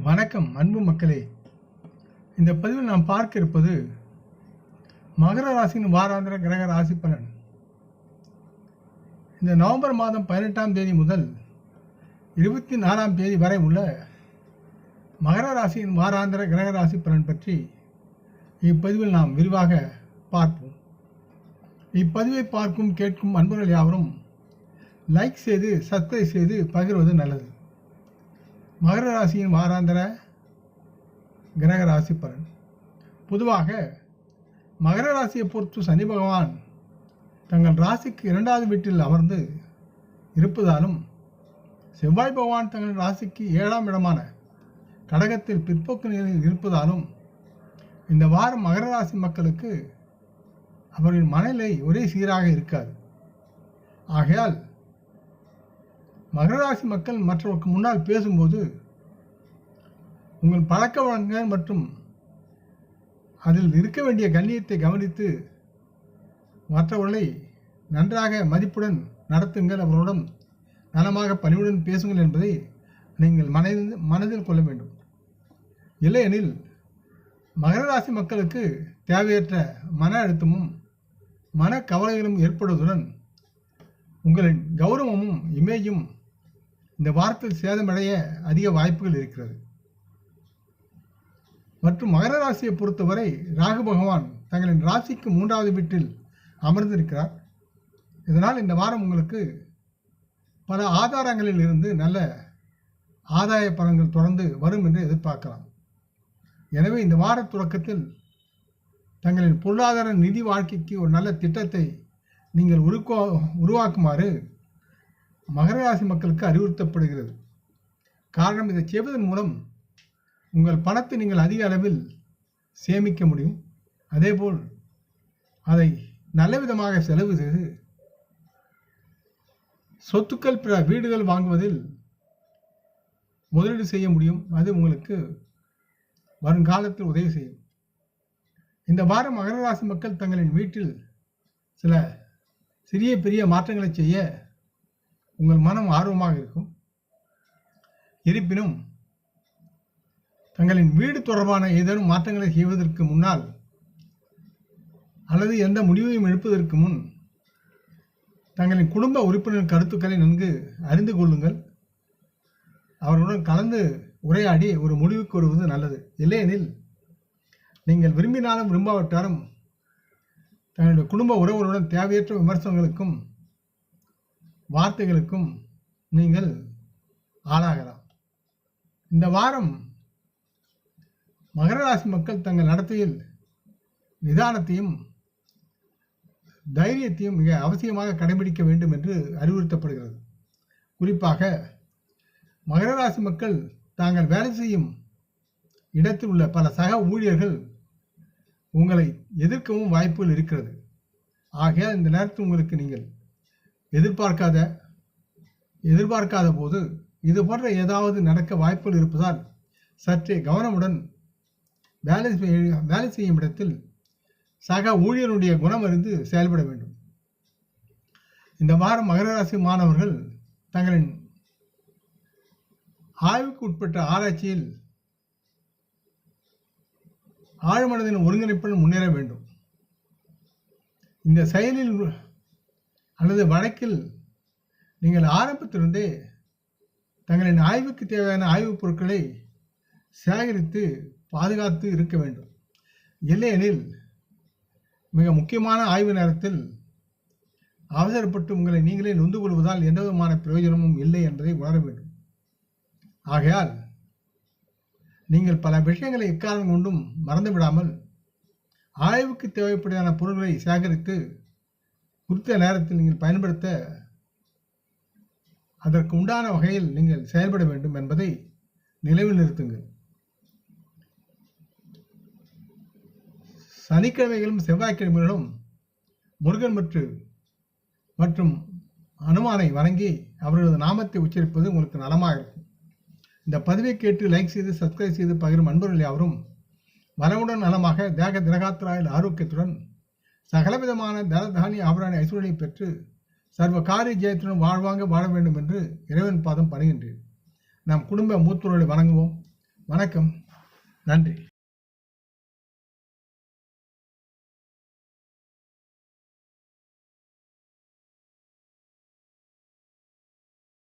வணக்கம் அன்பு மக்களே. இந்த பதிவில் நாம் பார்க்க இருப்பது மகர ராசியின் வாராந்திர கிரக ராசி பலன். இந்த நவம்பர் மாதம் 18ஆம் தேதி முதல் 24ஆம் தேதி வரை உள்ள மகர ராசியின் வாராந்திர கிரக ராசி பலன் பற்றி இப்பதிவில் நாம் விரிவாக பார்ப்போம். இப்பதிவை பார்க்கும் கேட்கும் அன்பர்கள் யாவரும் லைக் செய்து சப்ஸ்கிரைப் செய்து பகிர்வது நல்லது. மகர ராசியின் வாராந்திர கிரக ராசி பலன். பொதுவாக மகர ராசியை பொறுத்து சனி பகவான் தங்கள் ராசிக்கு 2வது வீட்டில் அமர்ந்து இருப்பதாலும், செவ்வாய் பகவான் தங்கள் ராசிக்கு 7ஆம் இடமான கடகத்தில் பிற்போக்கு நிலையில் இருப்பதாலும் இந்த வாரம் மகர ராசி மக்களுக்கு அவர்களின் மனநிலை ஒரே சீராக இருக்காது. ஆகையால் மகர ராசி மக்கள் மற்றவருக்கு முன்னால் பேசும்போது உங்கள் பழக்க வழக்கங்கள் மற்றும் அதில் இருக்க வேண்டிய கண்ணியத்தை கவனித்து மற்றவர்களை நன்றாக மதிப்புடன் நடத்துங்கள், அவர்களுடன் நலமாக பணிவுடன் பேசுங்கள் என்பதை நீங்கள் மனதில் கொள்ள வேண்டும். இல்லையெனில் மகர ராசி மக்களுக்கு தேவையற்ற மன அழுத்தமும் மன கவலைகளும் ஏற்படுவதுடன் உங்களின் கௌரவமும் இமேஜும் இந்த வாரத்தில் சேதமடைய அதிக வாய்ப்புகள் இருக்கிறது. மற்றும் மகர ராசியை பொறுத்தவரை ராகு பகவான் தங்களின் ராசிக்கு 3வது வீட்டில் அமர்ந்திருக்கிறார். இதனால் இந்த வாரம் உங்களுக்கு பல ஆதாரங்களில் இருந்து நல்ல ஆதாய பலன்கள் தொடர்ந்து வரும் என்று எதிர்பார்க்கலாம். எனவே இந்த வார தொடக்கத்தில் தங்களின் பொருளாதார நிதி வாழ்க்கைக்கு ஒரு நல்ல திட்டத்தை நீங்கள் உருவாக்குமாறு மகர ராசி மக்களுக்கு அறிவுறுத்தப்படுகிறது. காரணம், இதை செய்வதன் மூலம் உங்கள் பணத்தை நீங்கள் அதிக அளவில் சேமிக்க முடியும். அதேபோல் அதை நல்ல விதமாக செலவு செய்து சொத்துக்கள், பிற வீடுகள் வாங்குவதில் முதலீடு செய்ய முடியும். அது உங்களுக்கு வருங்காலத்தில் உதவி செய்யும். இந்த வாரம் மகர ராசி மக்கள் தங்களின் வீட்டில் சில சிறிய பெரிய மாற்றங்களை செய்ய உங்கள் மனம் ஆர்வமாக இருக்கும். இருப்பினும் தங்களின் வீடு தொடர்பான ஏதேனும் மாற்றங்களை செய்வதற்கு முன்னால் அல்லது எந்த முடிவையும் எடுப்பதற்கு முன் தங்களின் குடும்ப உறுப்பினர் கருத்துக்களை நன்கு அறிந்து கொள்ளுங்கள். அவர்களுடன் கலந்து உரையாடி ஒரு முடிவுக்கு வருவது நல்லது. இல்லையெனில் நீங்கள் விரும்பினாலும் விரும்பாவிட்டாலும் தங்களுடைய குடும்ப உறவுகளுடன் தேவையற்ற விமர்சனங்களுக்கும் வார்த்தைகளுக்கும் நீங்கள் ஆளாகலாம். இந்த வாரம் மகர ராசி மக்கள் தங்கள் நடத்தையில் நிதானத்தையும் தைரியத்தையும் மிக அவசியமாக கடைபிடிக்க வேண்டும் என்று அறிவுறுத்தப்படுகிறது. குறிப்பாக மகர ராசி மக்கள் தாங்கள் வேலை செய்யும் இடத்தில் உள்ள பல சக ஊழியர்கள் உங்களை எதிர்க்கவும் வாய்ப்புகள் இருக்கிறது. ஆகையால் இந்த நேரத்தில் உங்களுக்கு நீங்கள் எதிர்பார்க்காத போது இது போன்ற ஏதாவது நடக்க வாய்ப்புகள் இருப்பதால் சற்றே கவனமுடன் வேலை செய்யும் இடத்தில் சக ஊழியருடைய குணம் அறிந்து செயல்பட வேண்டும். இந்த வாரம் மகர ராசி மாணவர்கள் தங்களின் ஆய்வுக்கு உட்பட்ட ஆராய்ச்சியில் ஆழ்மனதின் ஒருங்கிணைப்புடன் முன்னேற வேண்டும். இந்த செயலில் அல்லது வழக்கில் நீங்கள் ஆரம்பத்திலிருந்தே தங்களின் ஆய்வுக்கு தேவையான ஆய்வுப் பொருட்களை சேகரித்து பாதுகாத்து இருக்க வேண்டும். இல்லையெனில் மிக முக்கியமான ஆய்வு நேரத்தில் அவசரப்பட்டு உங்களை நீங்களே நொந்து கொள்வதால் எந்த விதமான பிரயோஜனமும் இல்லை என்பதை உணர வேண்டும். ஆகையால் நீங்கள் பல விஷயங்களை எக்காரணம் கொண்டும் மறந்துவிடாமல் ஆய்வுக்கு தேவைப்படியான பொருட்களை சேகரித்து குறித்த நேரத்தில் நீங்கள் பயன்படுத்த அதற்கு உண்டான வகையில் நீங்கள் செயல்பட வேண்டும் என்பதை நினைவில் நிறுத்துங்கள். சனிக்கிழமைகளும் செவ்வாய்க்கிழமைகளும் முருகன் மற்றும் அனுமானை வணங்கி அவர்களது நாமத்தை உச்சரிப்பது உங்களுக்கு நலமாக இருக்கும். இந்த பதிவை கேட்டு லைக் செய்து சப்ஸ்கிரைப் செய்து பகிரும் அன்பர்கள் யாவரும் வளமுடன் நலமாக தேக திரகாத்திராயில் ஆரோக்கியத்துடன் சகலவிதமான தனதானிய ஆபரண ஐஸ்வர்யை பெற்று சர்வ காரிய ஜெயத்துடன் வாழ்வாங்க வாழ வேண்டும் என்று இறைவன் பாதம் பணிகின்றேன். நம் குடும்ப மூத்தோர்களை வணங்குவோம். வணக்கம். நன்றி.